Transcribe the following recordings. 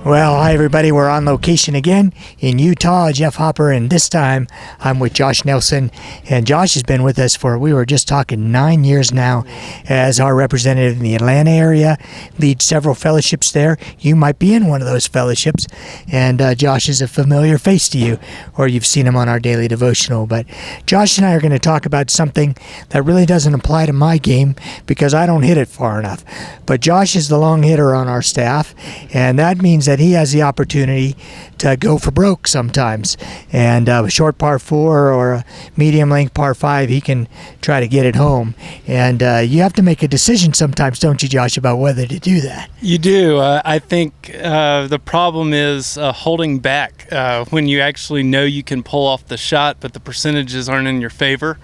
Well, hi everybody. We're on location again in Utah. Jeff Hopper, and this time I'm with Josh Nelson. And Josh has been with us for, we were just talking, 9 years now as our representative in the Atlanta area. Leads several fellowships there. You might be in one of those fellowships, and Josh is a familiar face to you, or you've seen him on our Daily Devotional. But Josh and I are going to talk about something that really doesn't apply to my game because I don't hit it far enough. But Josh is the long hitter on our staff, and that means that he has the opportunity to go for broke sometimes. And a short par 4 or a medium length par 5, he can try to get it home. And you have to make a decision sometimes, don't you, Josh, about whether to do that? You do. I think the problem is holding back when you actually know you can pull off the shot, but the percentages aren't in your favor.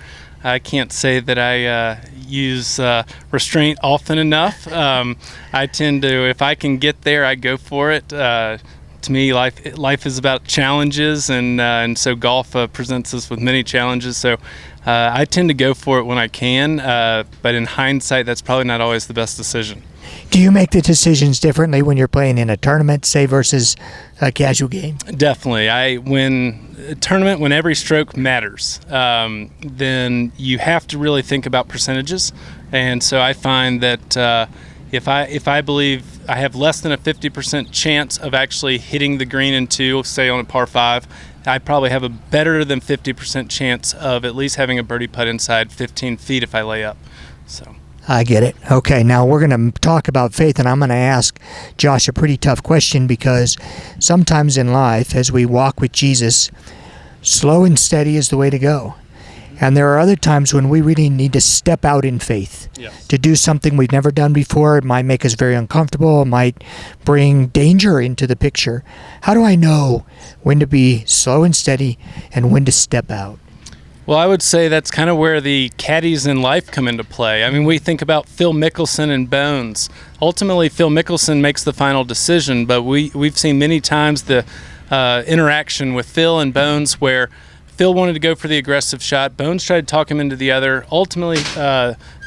I can't say that I use restraint often enough. I tend to, if I can get there, I go for it. To me, life is about challenges, and so golf presents us with many challenges. So I tend to go for it when I can, but in hindsight, that's probably not always the best decision. Do you make the decisions differently when you're playing in a tournament, say, versus a casual game? Definitely. When every stroke matters, then you have to really think about percentages. And so I find that if I believe I have less than a 50% chance of actually hitting the green in 2, say on a par 5, I probably have a better than 50% chance of at least having a birdie putt inside 15 feet if I lay up. So I get it. Okay, now we're going to talk about faith, and I'm going to ask Josh a pretty tough question because sometimes in life, as we walk with Jesus, slow and steady is the way to go. And there are other times when we really need to step out in faith, yes, to do something we've never done before. It might make us very uncomfortable. It might bring danger into the picture. How do I know when to be slow and steady and when to step out? Well, I would say that's kind of where the caddies in life come into play. I mean, we think about Phil Mickelson and Bones. Ultimately, Phil Mickelson makes the final decision, but we've seen many times the interaction with Phil and Bones where Phil wanted to go for the aggressive shot. Bones tried to talk him into the other. Ultimately,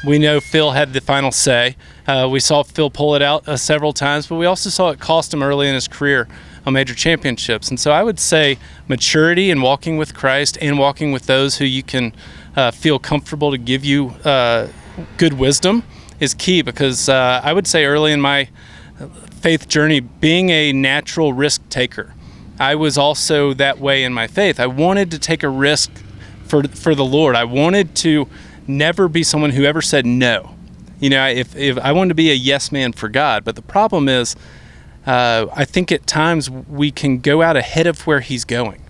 we know Phil had the final say. We saw Phil pull it out several times, but we also saw it cost him early in his career on major championships. And so I would say maturity and walking with Christ and walking with those who you can feel comfortable to give you good wisdom is key, because I would say early in my faith journey, being a natural risk taker, I was also that way in my faith. I wanted to take a risk for the Lord. I wanted to never be someone who ever said no. You know, if I wanted to be a yes man for God, but the problem is I think at times we can go out ahead of where he's going.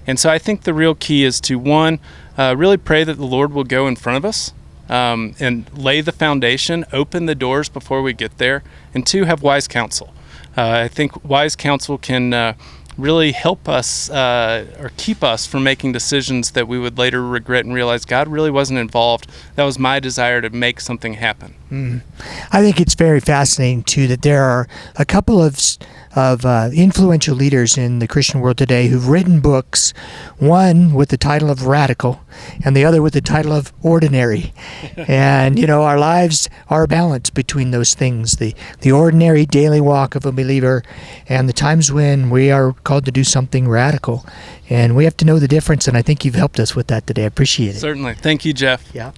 And so I think the real key is to, one, really pray that the Lord will go in front of us and lay the foundation, open the doors before we get there, and 2, have wise counsel. I think wise counsel can really help us or keep us from making decisions that we would later regret and realize God really wasn't involved. That was my desire to make something happen. I think it's very fascinating, too, that there are a couple of influential leaders in the Christian world today who've written books, one with the title of Radical and the other with the title of Ordinary. And, you know, our lives are a balance between those things, the ordinary daily walk of a believer and the times when we are called to do something radical. And we have to know the difference, and I think you've helped us with that today. I appreciate it. Certainly. Thank you, Jeff. Yeah.